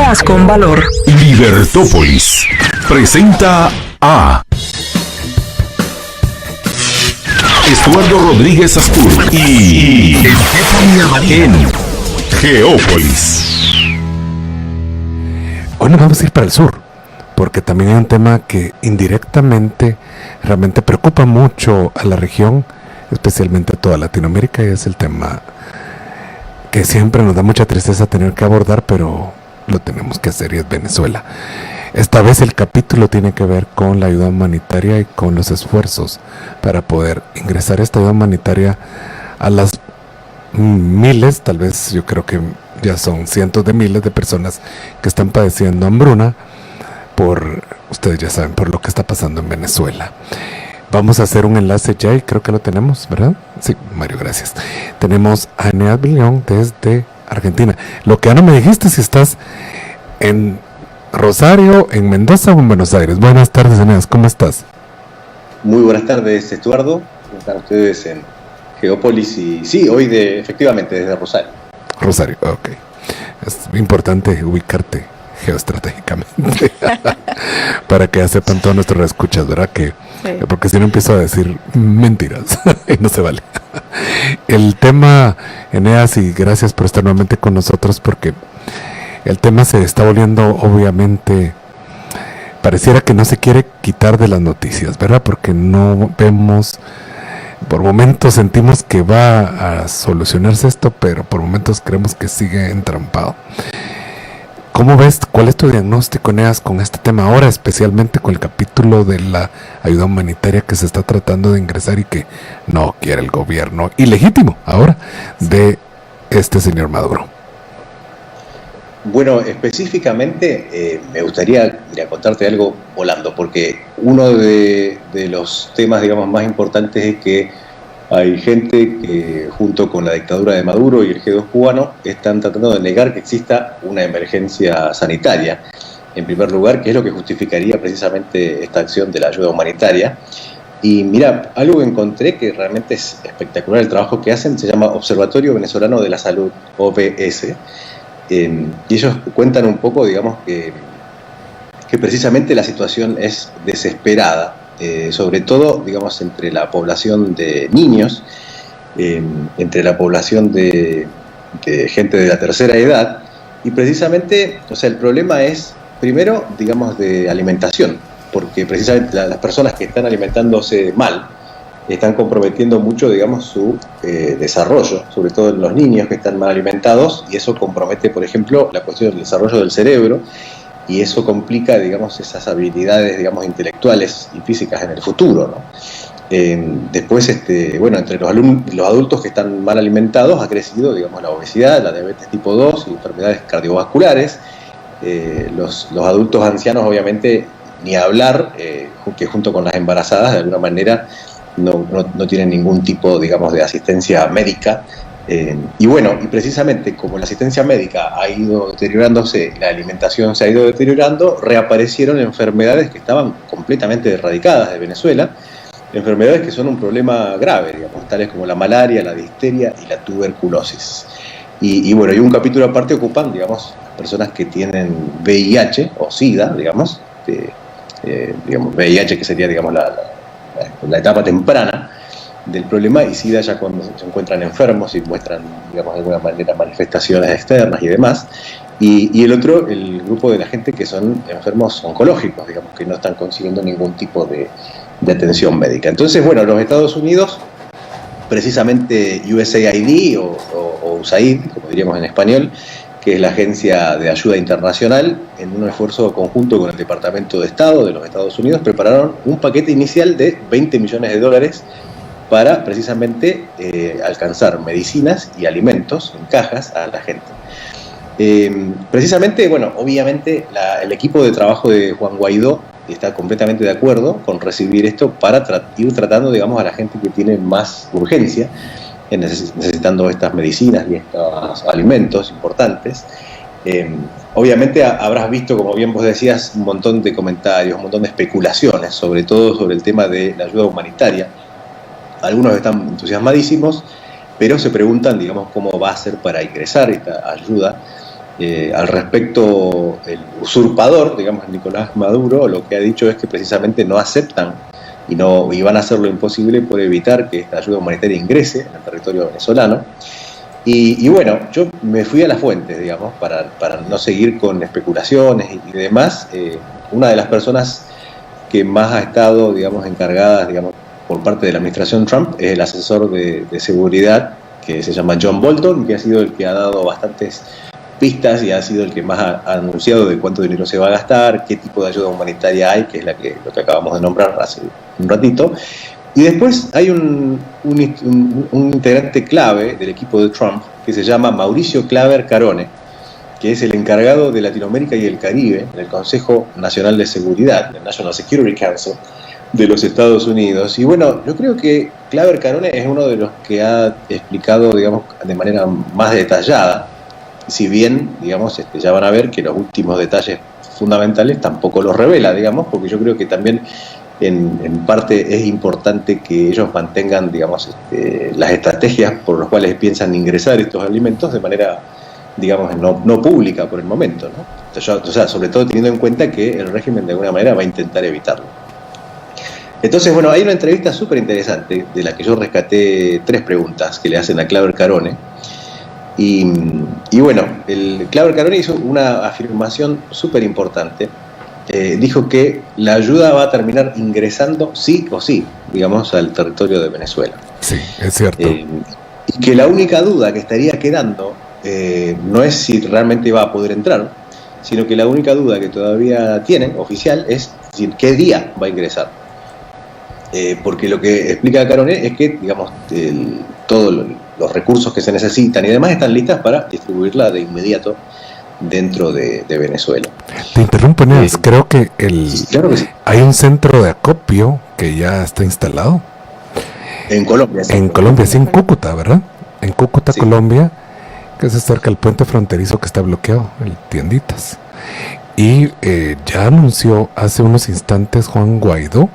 Ideas con valor. Libertópolis presenta a Estuardo Rodríguez Astur y en Geópolis. Hoy nos vamos a ir para el sur, porque también hay un tema que indirectamente realmente preocupa mucho a la región, especialmente a toda Latinoamérica, y es el tema que siempre nos da mucha tristeza tener que abordar, pero lo tenemos que hacer, y es Venezuela. Esta vez el capítulo tiene que ver con la ayuda humanitaria y con los esfuerzos para poder ingresar esta ayuda humanitaria a las miles, tal vez yo creo que ya son cientos de miles de personas que están padeciendo hambruna por, ustedes ya saben, por lo que está pasando en Venezuela. Vamos a hacer un enlace ya y creo que lo tenemos, ¿verdad? Sí, Mario, gracias. Tenemos a Eneas Villón desde Argentina. Lo que ya no me dijiste si estás en Rosario, en Mendoza o en Buenos Aires. Buenas tardes, Eneas, ¿cómo estás? Muy buenas tardes, Estuardo. ¿Cómo están ustedes en Geópolis? Y sí, hoy efectivamente desde Rosario. Rosario, ok. Es importante ubicarte geoestratégicamente para que ya sepan todos nuestros escuchas, ¿verdad? Que sí. Porque si no empiezo a decir mentiras y no se vale. El tema, Eneas, y gracias por estar nuevamente con nosotros, porque el tema se está volviendo, obviamente, pareciera que no se quiere quitar de las noticias, ¿verdad? Porque no vemos, por momentos sentimos que va a solucionarse esto, pero por momentos creemos que sigue entrampado. ¿Cómo ves? ¿Cuál es tu diagnóstico, Eneas, con este tema ahora, especialmente con el capítulo de la ayuda humanitaria que se está tratando de ingresar y que no quiere el gobierno ilegítimo ahora de este señor Maduro? Bueno, específicamente me gustaría contarte algo volando, porque uno de los temas, digamos, más importantes es que hay gente que, junto con la dictadura de Maduro y el G2 cubano, están tratando de negar que exista una emergencia sanitaria, en primer lugar, que es lo que justificaría precisamente esta acción de la ayuda humanitaria. Y mira, algo que encontré que realmente es espectacular el trabajo que hacen, se llama Observatorio Venezolano de la Salud, OVS, y ellos cuentan un poco, digamos, que precisamente la situación es desesperada, sobre todo, digamos, entre la población de niños, entre la población de gente de la tercera edad, y precisamente, o sea, el problema es, primero, digamos, de alimentación, porque precisamente las personas que están alimentándose mal están comprometiendo mucho, digamos, su desarrollo, sobre todo en los niños que están mal alimentados, y eso compromete, por ejemplo, la cuestión del desarrollo del cerebro, y eso complica, digamos, esas habilidades, digamos, intelectuales y físicas en el futuro, ¿no? Después, bueno, entre los adultos que están mal alimentados ha crecido, digamos, la obesidad, la diabetes tipo 2 y enfermedades cardiovasculares. Los adultos ancianos, obviamente, ni hablar, que junto con las embarazadas, de alguna manera, no tienen ningún tipo, digamos, de asistencia médica. Y bueno, y precisamente como la asistencia médica ha ido deteriorándose, la alimentación se ha ido deteriorando, reaparecieron enfermedades que estaban completamente erradicadas de Venezuela, enfermedades que son un problema grave, digamos, tales como la malaria, la difteria y la tuberculosis. Y bueno, y un capítulo aparte ocupan, digamos, personas que tienen VIH o SIDA, digamos, VIH que sería, digamos, la etapa temprana del problema, y SIDA ya cuando se encuentran enfermos y muestran, digamos, de alguna manera manifestaciones externas y demás, y el otro, el grupo de la gente que son enfermos oncológicos, digamos, que no están consiguiendo ningún tipo de atención médica. Entonces, bueno, los Estados Unidos, precisamente USAID o USAID, como diríamos en español, que es la Agencia de Ayuda Internacional, en un esfuerzo conjunto con el Departamento de Estado de los Estados Unidos, prepararon un paquete inicial de $20 millones para precisamente alcanzar medicinas y alimentos en cajas a la gente. Precisamente, bueno, obviamente el equipo de trabajo de Juan Guaidó está completamente de acuerdo con recibir esto para ir tratando, digamos, a la gente que tiene más urgencia, necesitando estas medicinas y estos alimentos importantes. Obviamente habrás visto, como bien vos decías, un montón de comentarios, un montón de especulaciones, sobre todo sobre el tema de la ayuda humanitaria. Algunos están entusiasmadísimos, pero se preguntan, digamos, cómo va a ser para ingresar esta ayuda. Al respecto, el usurpador, digamos, Nicolás Maduro, lo que ha dicho es que precisamente no aceptan y van a hacer lo imposible por evitar que esta ayuda humanitaria ingrese en el territorio venezolano. Y bueno, yo me fui a las fuentes, digamos, para no seguir con especulaciones y demás. Una de las personas que más ha estado, digamos, encargadas, digamos, por parte de la administración Trump es el asesor de seguridad, que se llama John Bolton, que ha sido el que ha dado bastantes pistas y ha sido el que más ha anunciado de cuánto dinero se va a gastar, qué tipo de ayuda humanitaria hay, que es lo que acabamos de nombrar hace un ratito. Y después hay un integrante clave del equipo de Trump que se llama Mauricio Claver Carone, que es el encargado de Latinoamérica y el Caribe del Consejo Nacional de Seguridad, el National Security Council de los Estados Unidos. Y bueno, yo creo que Claver Carone es uno de los que ha explicado, digamos, de manera más detallada, si bien, digamos, ya van a ver que los últimos detalles fundamentales tampoco los revela, digamos, porque yo creo que también en parte es importante que ellos mantengan, digamos, las estrategias por las cuales piensan ingresar estos alimentos de manera, digamos, no pública por el momento, ¿no? O sea, sobre todo teniendo en cuenta que el régimen de alguna manera va a intentar evitarlo. Entonces, bueno, hay una entrevista súper interesante de la que yo rescaté 3 preguntas que le hacen a Claver Carone. Y bueno, el Claver Carone hizo una afirmación súper importante. Dijo que la ayuda va a terminar ingresando sí o sí, digamos, al territorio de Venezuela. Sí, es cierto. Y que la única duda que estaría quedando no es si realmente va a poder entrar, sino que la única duda que todavía tienen, oficial, es decir, qué día va a ingresar. Porque lo que explica Carone es que, digamos, todos los recursos que se necesitan y demás están listas para distribuirla de inmediato dentro de Venezuela. Te interrumpo, Neas. Creo que claro que sí. Hay un centro de acopio que ya está instalado. En Colombia. Sí. En Colombia, sí, en Cúcuta, ¿verdad? En Cúcuta, sí. Colombia, que es cerca del puente fronterizo que está bloqueado, el Tienditas. Y ya anunció hace unos instantes Juan Guaidó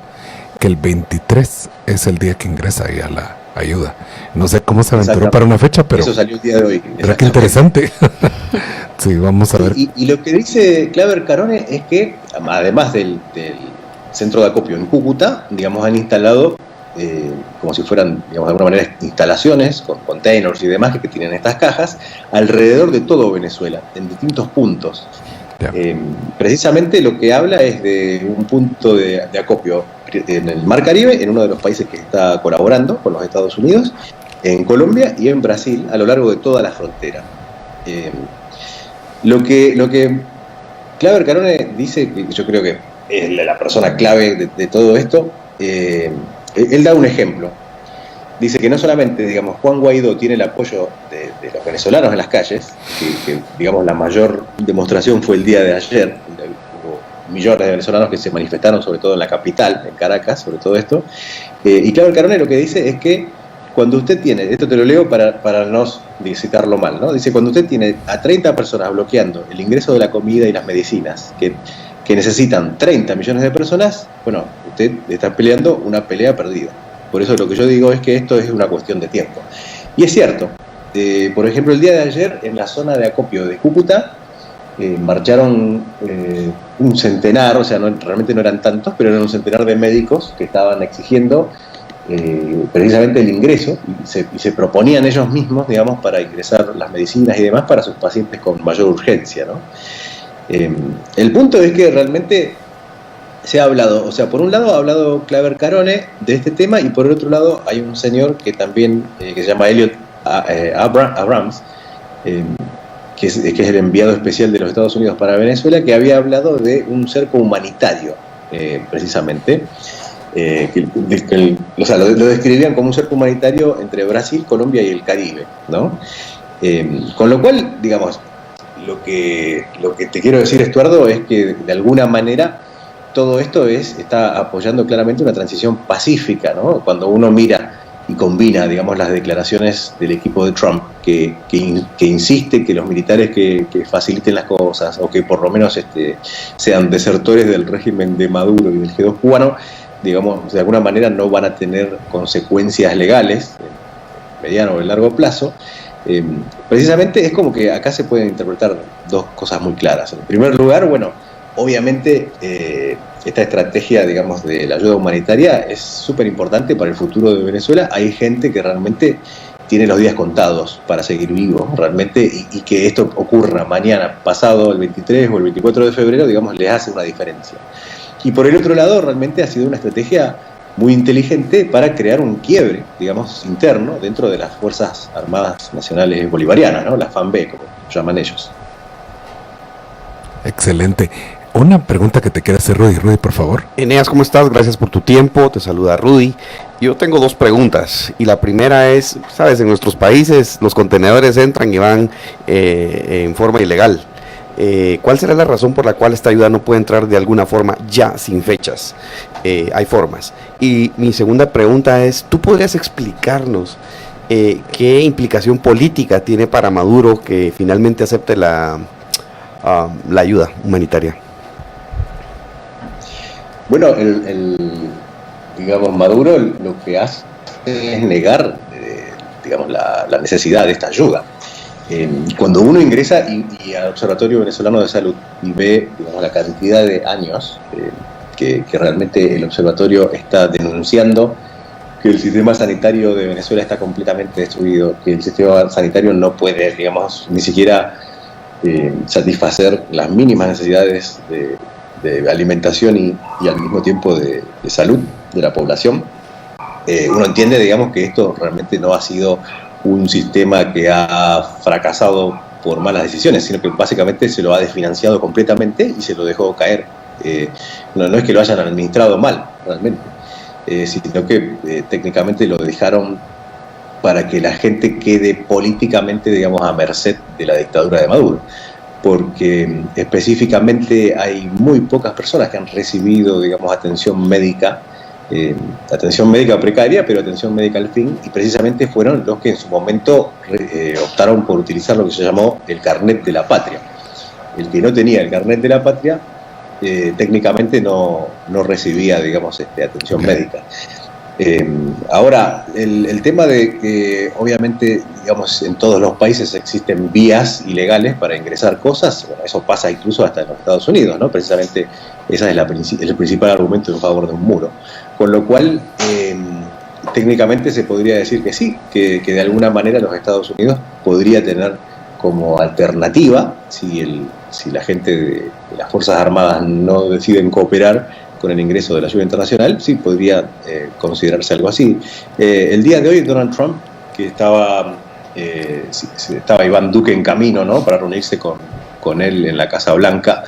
que el 23 es el día que ingresa ahí a la ayuda. No sé cómo se aventuró para una fecha, pero eso salió el día de hoy. Pero qué interesante. Sí, vamos a ver. Y lo que dice Claver Carone es que, además del centro de acopio en Cúcuta, digamos, han instalado, como si fueran, digamos, de alguna manera, instalaciones con containers y demás que tienen estas cajas, alrededor de todo Venezuela, en distintos puntos. Precisamente lo que habla es de un punto de acopio en el Mar Caribe, en uno de los países que está colaborando con los Estados Unidos, en Colombia y en Brasil, a lo largo de toda la frontera. Lo que Claver Carone dice, que yo creo que es la persona clave de todo esto, él da un ejemplo. Dice que no solamente, digamos, Juan Guaidó tiene el apoyo de los venezolanos en las calles, que digamos, la mayor demostración fue el día de ayer. Hubo millones de venezolanos que se manifestaron, sobre todo en la capital, en Caracas, sobre todo esto. Y Claver Carone lo que dice es que cuando usted tiene, esto te lo leo para no citarlo mal, ¿no? Dice, cuando usted tiene a 30 personas bloqueando el ingreso de la comida y las medicinas, que necesitan 30 millones de personas, bueno, usted está peleando una pelea perdida. Por eso lo que yo digo es que esto es una cuestión de tiempo. Y es cierto, por ejemplo, el día de ayer en la zona de acopio de Cúcuta marcharon un centenar, o sea, realmente no eran tantos, pero eran un centenar de médicos que estaban exigiendo precisamente el ingreso y se proponían ellos mismos, digamos, para ingresar las medicinas y demás para sus pacientes con mayor urgencia, ¿no? El punto es que realmente se ha hablado, o sea, por un lado ha hablado Claver Carone de este tema y por el otro lado hay un señor que también, que se llama Elliot Abrams, que es el enviado especial de los Estados Unidos para Venezuela, que había hablado de un cerco humanitario, precisamente, o sea, lo describían como un cerco humanitario entre Brasil, Colombia y el Caribe, ¿no? Con lo cual, digamos, lo que te quiero decir, Estuardo, es que de alguna manera todo esto está apoyando claramente una transición pacífica, ¿no? Cuando uno mira y combina, digamos, las declaraciones del equipo de Trump, que insiste que los militares que faciliten las cosas, o que por lo menos sean desertores del régimen de Maduro y del G2 cubano, digamos, de alguna manera no van a tener consecuencias legales, mediano o de largo plazo. Precisamente es como que acá se pueden interpretar dos cosas muy claras. En primer lugar, bueno, obviamente esta estrategia, digamos, de la ayuda humanitaria es súper importante para el futuro de Venezuela. Hay gente que realmente tiene los días contados para seguir vivo, realmente, y que esto ocurra mañana, pasado el 23 o el 24 de febrero, digamos, les hace una diferencia. Y por el otro lado, realmente ha sido una estrategia muy inteligente para crear un quiebre, digamos, interno dentro de las Fuerzas Armadas Nacionales Bolivarianas, ¿no? Las FANB, como llaman ellos. Excelente. Una pregunta que te quiere hacer Rudy. Rudy, por favor. Eneas, ¿cómo estás? Gracias por tu tiempo. Te saluda Rudy. Yo tengo dos preguntas. Y la primera es, sabes, en nuestros países los contenedores entran y van en forma ilegal. ¿Cuál será la razón por la cual esta ayuda no puede entrar de alguna forma ya, sin fechas? Hay formas. Y mi segunda pregunta es, ¿tú podrías explicarnos qué implicación política tiene para Maduro que finalmente acepte la ayuda humanitaria? Bueno, digamos, Maduro lo que hace es negar, digamos, la necesidad de esta ayuda. Cuando uno ingresa y al Observatorio Venezolano de Salud y ve, digamos, la cantidad de años que realmente el observatorio está denunciando que el sistema sanitario de Venezuela está completamente destruido, que el sistema sanitario no puede, digamos, ni siquiera satisfacer las mínimas necesidades de alimentación y al mismo tiempo de salud de la población, uno entiende, digamos, que esto realmente no ha sido un sistema que ha fracasado por malas decisiones, sino que básicamente se lo ha desfinanciado completamente y se lo dejó caer. No es que lo hayan administrado mal, realmente, sino que técnicamente lo dejaron para que la gente quede políticamente, digamos, a merced de la dictadura de Maduro. Porque específicamente hay muy pocas personas que han recibido, digamos, atención médica precaria, pero atención médica al fin, y precisamente fueron los que en su momento optaron por utilizar lo que se llamó el carnet de la patria. El que no tenía el carnet de la patria, técnicamente no recibía, digamos, atención médica. Ahora, el tema de que obviamente, digamos, en todos los países existen vías ilegales para ingresar cosas, bueno, eso pasa incluso hasta en los Estados Unidos, ¿no? Precisamente ese es el principal argumento en favor de un muro. Con lo cual, técnicamente se podría decir que sí, que de alguna manera los Estados Unidos podría tener como alternativa, si la gente de las Fuerzas Armadas no deciden cooperar con el ingreso de la ayuda internacional, sí podría considerarse algo así. El día de hoy Donald Trump, que estaba Iván Duque en camino, ¿no?, para reunirse con él en la Casa Blanca,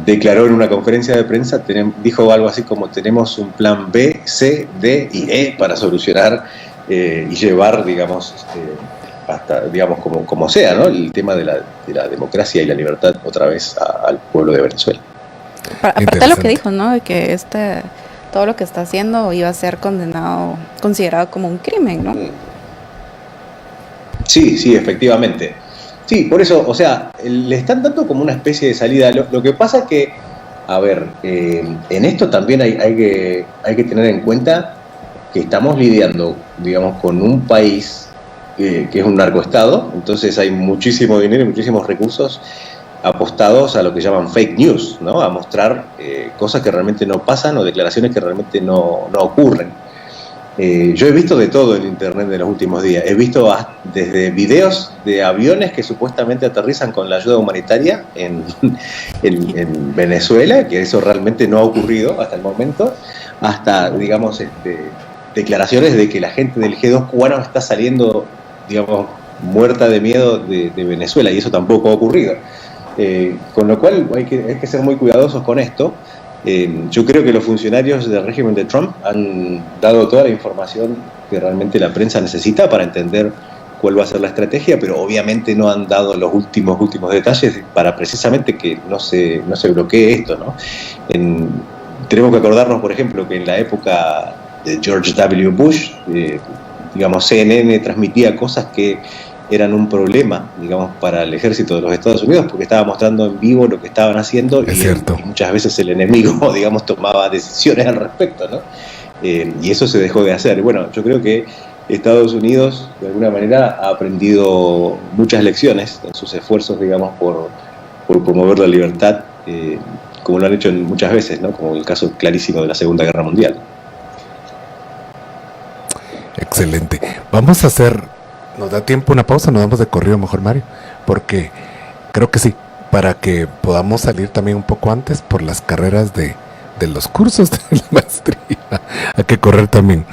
declaró en una conferencia de prensa, dijo algo así como: tenemos un plan B, C, D y E para solucionar y llevar, digamos, hasta, digamos, como sea, ¿no?, el tema de la democracia y la libertad otra vez al pueblo de Venezuela. Aparte de lo que dijo, ¿no?, de que todo lo que está haciendo iba a ser considerado como un crimen, ¿no? Sí, efectivamente. Sí, por eso, o sea, le están dando como una especie de salida. Lo que pasa es que, a ver, en esto también hay que tener en cuenta que estamos lidiando, digamos, con un país que es un narcoestado, entonces hay muchísimo dinero y muchísimos recursos apostados a lo que llaman fake news, ¿no?, a mostrar cosas que realmente no pasan o declaraciones que realmente no ocurren. Yo he visto de todo en internet de los últimos días. He visto desde videos de aviones que supuestamente aterrizan con la ayuda humanitaria en Venezuela, que eso realmente no ha ocurrido hasta el momento, hasta, digamos, declaraciones de que la gente del G2 cubano está saliendo, digamos, muerta de miedo de Venezuela, y eso tampoco ha ocurrido. Con lo cual hay que ser muy cuidadosos con esto. Yo creo que los funcionarios del régimen de Trump han dado toda la información que realmente la prensa necesita para entender cuál va a ser la estrategia, pero obviamente no han dado los últimos detalles para precisamente que no se bloquee esto, ¿no? Tenemos que acordarnos, por ejemplo, que en la época de George W. Bush, digamos, CNN transmitía cosas que eran un problema, digamos, para el ejército de los Estados Unidos, porque estaba mostrando en vivo lo que estaban haciendo y muchas veces el enemigo, digamos, tomaba decisiones al respecto, ¿no? Y eso se dejó de hacer. Bueno, yo creo que Estados Unidos, de alguna manera, ha aprendido muchas lecciones en sus esfuerzos, digamos, por promover la libertad, como lo han hecho muchas veces, ¿no? Como el caso clarísimo de la Segunda Guerra Mundial. Excelente. Vamos a hacer, ¿nos da tiempo una pausa? ¿Nos damos de corrido mejor, Mario? Porque creo que sí, para que podamos salir también un poco antes por las carreras de los cursos de la maestría. Hay que correr también.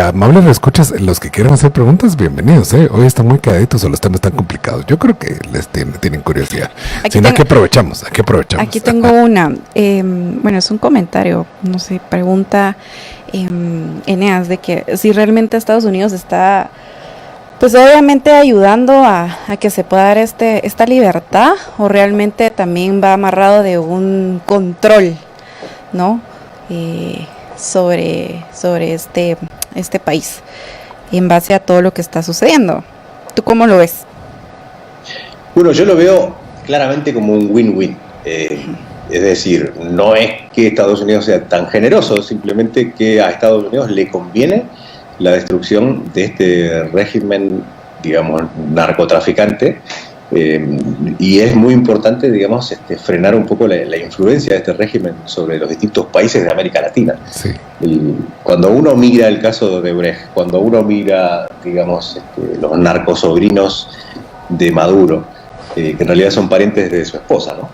Amables escuchas, los que quieran hacer preguntas, bienvenidos. Hoy están muy quedaditos o los temas están complicados. Yo creo que les tienen curiosidad. Si no, aquí aprovechamos. Aquí tengo una. Bueno, es un comentario, no sé, pregunta Eneas, de que si realmente Estados Unidos está, pues obviamente ayudando a que se pueda dar esta libertad, o realmente también va amarrado de un control, ¿no? Sobre este país, en base a todo lo que está sucediendo. ¿Tú cómo lo ves? Bueno, yo lo veo claramente como un win-win. Es decir, no es que Estados Unidos sea tan generoso, simplemente que a Estados Unidos le conviene la destrucción de este régimen, digamos, narcotraficante, y es muy importante, digamos, frenar un poco la influencia de este régimen sobre los distintos países de América Latina. Sí. Cuando uno mira el caso de Odebrecht, cuando uno mira, digamos, los narcosobrinos de Maduro, que en realidad son parientes de su esposa, ¿no?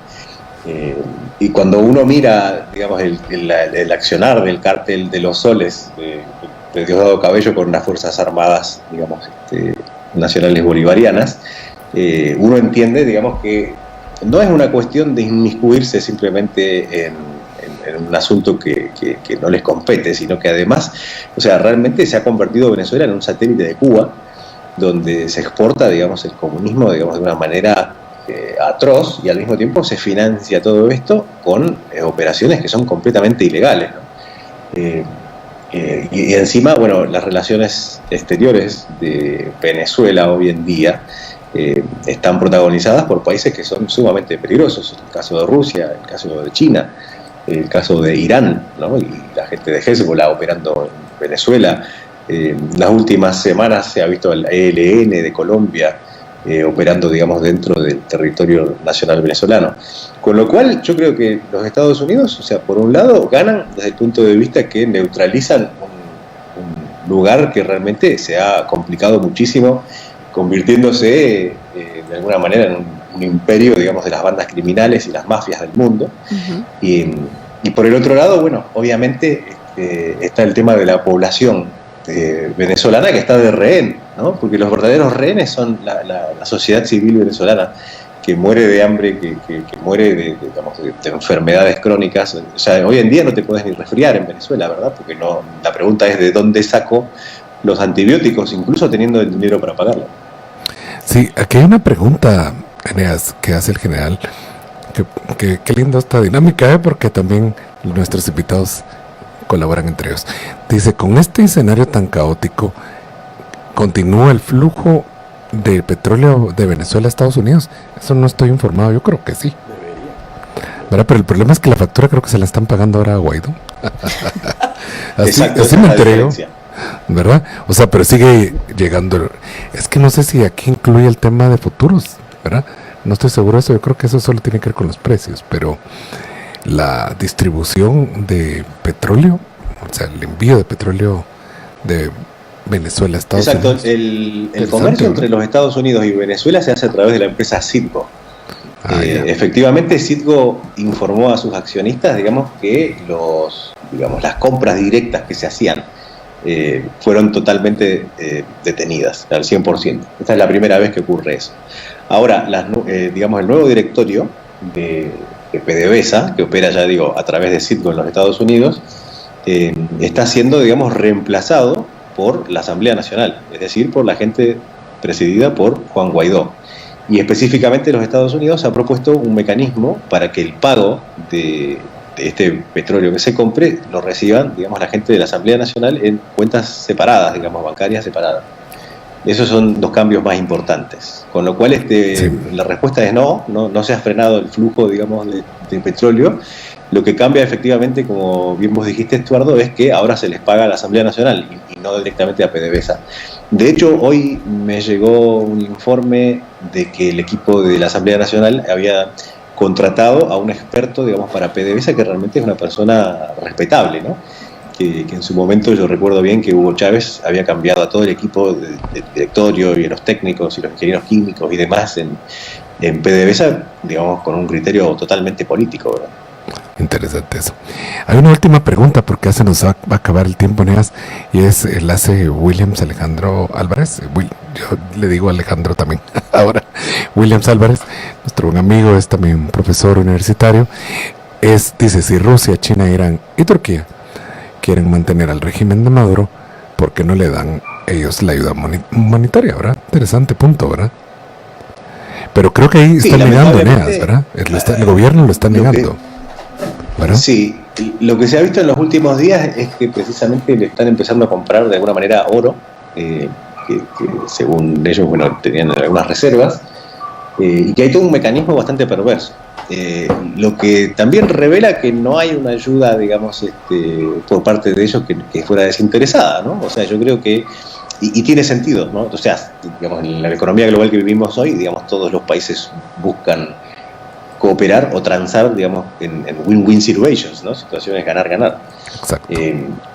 Y cuando uno mira, digamos, el accionar del cártel de los Soles, de Diosdado Cabello con unas fuerzas armadas, digamos, nacionales bolivarianas, uno entiende, digamos, que no es una cuestión de inmiscuirse simplemente en un asunto que no les compete, sino que además, o sea, realmente se ha convertido Venezuela en un satélite de Cuba, donde se exporta, digamos, el comunismo, digamos, de una manera atroz, y al mismo tiempo se financia todo esto con operaciones que son completamente ilegales, ¿no? Y encima, bueno, las relaciones exteriores de Venezuela hoy en día están protagonizadas por países que son sumamente peligrosos. El caso de Rusia, el caso de China, el caso de Irán, ¿no? Y la gente de Hezbollah operando en Venezuela. Las últimas semanas se ha visto el ELN de Colombia operando, digamos, dentro del territorio nacional venezolano. Con lo cual, yo creo que los Estados Unidos, o sea, por un lado, ganan desde el punto de vista que neutralizan un lugar que realmente se ha complicado muchísimo, convirtiéndose de alguna manera en un imperio, digamos, de las bandas criminales y las mafias del mundo. Uh-huh. Y por el otro lado, bueno, obviamente está el tema de la población venezolana que está de rehén, ¿no? Porque los verdaderos rehenes son la sociedad civil venezolana, que muere de hambre, que muere de enfermedades crónicas. O sea, hoy en día no te puedes ni resfriar en Venezuela, ¿verdad? Porque no, la pregunta es de dónde saco los antibióticos, incluso teniendo el dinero para pagarlo. Sí, aquí hay una pregunta, Eneas, que hace el general. Qué linda esta dinámica, porque también nuestros invitados colaboran entre ellos. Dice, con este escenario tan caótico, ¿continúa el flujo de petróleo de Venezuela a Estados Unidos? Eso no estoy informado, yo creo que sí. ¿Verdad? Pero el problema es que la factura creo que se la están pagando ahora a Guaidó. así me enteré, ¿verdad? O sea, pero sigue llegando. Es que no sé si aquí incluye el tema de futuros, ¿verdad? No estoy seguro de eso, yo creo que eso solo tiene que ver con los precios, pero la distribución de petróleo, o sea, el envío de petróleo de Venezuela a Estados Unidos. Exacto, el comercio entre los Estados Unidos y Venezuela se hace a través de la empresa Citgo. Efectivamente, Citgo informó a sus accionistas, digamos, que las compras directas que se hacían fueron totalmente detenidas, al 100%. Esta es la primera vez que ocurre eso. Ahora, digamos, el nuevo directorio de PDVSA, que opera ya, a través de Citgo en los Estados Unidos, está siendo, digamos, reemplazado por la Asamblea Nacional, es decir, por la gente presidida por Juan Guaidó. Y específicamente los Estados Unidos ha propuesto un mecanismo para que el pago de este petróleo que se compre lo reciban, digamos, la gente de la Asamblea Nacional en cuentas separadas, digamos, bancarias separadas. Esos son los cambios más importantes. Con lo cual la respuesta es no se ha frenado el flujo, digamos, de petróleo. Lo que cambia efectivamente, como bien vos dijiste, Estuardo, es que ahora se les paga a la Asamblea Nacional y no directamente a PDVSA. De hecho, hoy me llegó un informe de que el equipo de la Asamblea Nacional había contratado a un experto, digamos, para PDVSA, que realmente es una persona respetable, ¿no? Que en su momento yo recuerdo bien que Hugo Chávez había cambiado a todo el equipo del directorio y a los técnicos y los ingenieros químicos y demás en PDVSA, digamos, con un criterio totalmente político, ¿verdad? Interesante eso. Hay una última pregunta porque ya se nos va a acabar el tiempo, Neas, y la hace Williams Alejandro Álvarez. Yo le digo Alejandro también ahora. Williams Álvarez, nuestro buen amigo, es también profesor universitario. Dice, si Rusia, China, Irán y Turquía quieren mantener al régimen de Maduro, ¿por qué no le dan ellos la ayuda humanitaria, verdad? Interesante punto, ¿verdad? Pero creo que ahí están negando, Neas, ¿verdad? El gobierno lo está negando. ¿Verdad? Sí, lo que se ha visto en los últimos días es que precisamente le están empezando a comprar de alguna manera oro, que según ellos, bueno, tenían algunas reservas, y que hay todo un mecanismo bastante perverso. Lo que también revela que no hay una ayuda, digamos, por parte de ellos que fuera desinteresada, ¿no? O sea, yo creo que, y tiene sentido, ¿no? O sea, digamos, en la economía global que vivimos hoy, digamos, todos los países buscan cooperar o transar, digamos, en win-win situations, ¿no? Situaciones ganar-ganar. Exacto.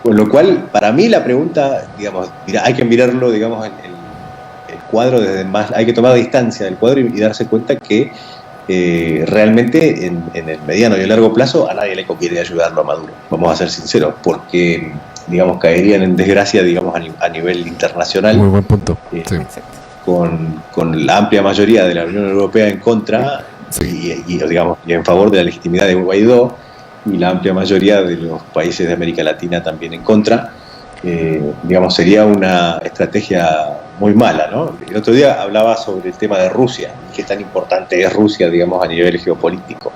Con lo cual, para mí la pregunta, digamos, hay que mirarlo, digamos, el cuadro desde más, hay que tomar distancia del cuadro y darse cuenta que realmente en el mediano y el largo plazo a nadie le conviene ayudarlo a Maduro, vamos a ser sinceros, porque, digamos, caerían en desgracia, digamos, a nivel internacional. Muy buen punto. Sí. Con la amplia mayoría de la Unión Europea en contra. Sí. Y digamos, y en favor de la legitimidad de Guaidó, y la amplia mayoría de los países de América Latina también en contra, digamos, sería una estrategia muy mala, ¿no? El otro día hablaba sobre el tema de Rusia, y qué tan importante es Rusia, digamos, a nivel geopolítico.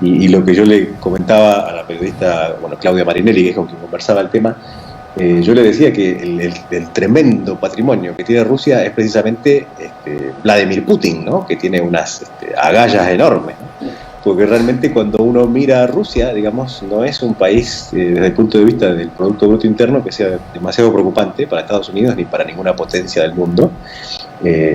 Y lo que yo le comentaba a la periodista, bueno, Claudia Marinelli, que es con quien conversaba el tema, yo le decía que el tremendo patrimonio que tiene Rusia es precisamente Vladimir Putin, ¿no? Que tiene unas agallas enormes, ¿no? Porque realmente cuando uno mira a Rusia, digamos, no es un país desde el punto de vista del Producto Bruto Interno que sea demasiado preocupante para Estados Unidos ni para ninguna potencia del mundo.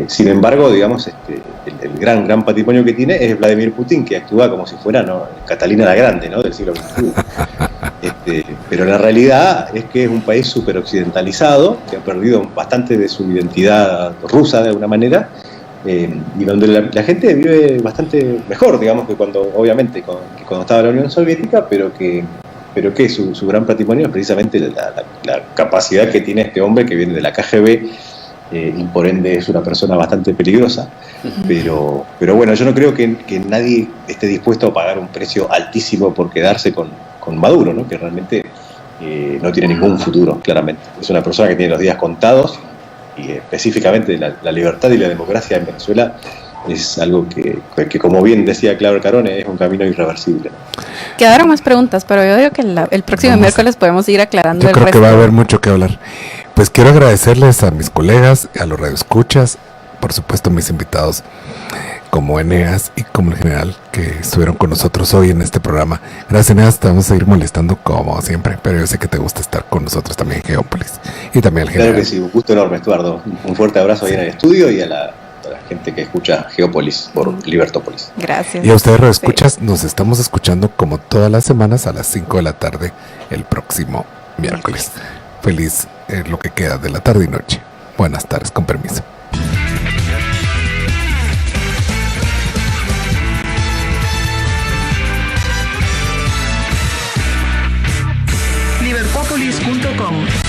Sin embargo, digamos, el gran patrimonio que tiene es Vladimir Putin, que actúa como si fuera, ¿no?, Catalina la Grande, ¿no?, del siglo XXI. Pero la realidad es que es un país súper occidentalizado, que ha perdido bastante de su identidad rusa de alguna manera, y donde la gente vive bastante mejor, digamos, que cuando, obviamente, que cuando estaba la Unión Soviética, pero que su gran patrimonio es precisamente la capacidad que tiene este hombre que viene de la KGB, y por ende es una persona bastante peligrosa. Pero bueno, yo no creo que nadie esté dispuesto a pagar un precio altísimo por quedarse con Maduro, ¿no? Que realmente no tiene ningún futuro, claramente. Es una persona que tiene los días contados, y específicamente la libertad y la democracia en Venezuela es algo que como bien decía Claudio Carone, es un camino irreversible. Quedaron más preguntas, pero yo creo que el próximo miércoles podemos ir aclarando yo el creo resto. Que va a haber mucho que hablar. Pues quiero agradecerles a mis colegas, a los radioescuchas, por supuesto mis invitados como Eneas y como el general que estuvieron con nosotros hoy en este programa. Gracias, Eneas, te vamos a ir molestando como siempre, pero yo sé que te gusta estar con nosotros también en Geópolis y también al general. Claro que sí, un gusto enorme, Estuardo. Un fuerte abrazo ahí en el estudio y a la gente que escucha Geópolis por Libertópolis. Gracias. Y a ustedes radioescuchas, nos estamos escuchando como todas las semanas a las 5 de la tarde el próximo miércoles. Feliz lo que queda de la tarde y noche. Buenas tardes, con permiso. Libertópolis.com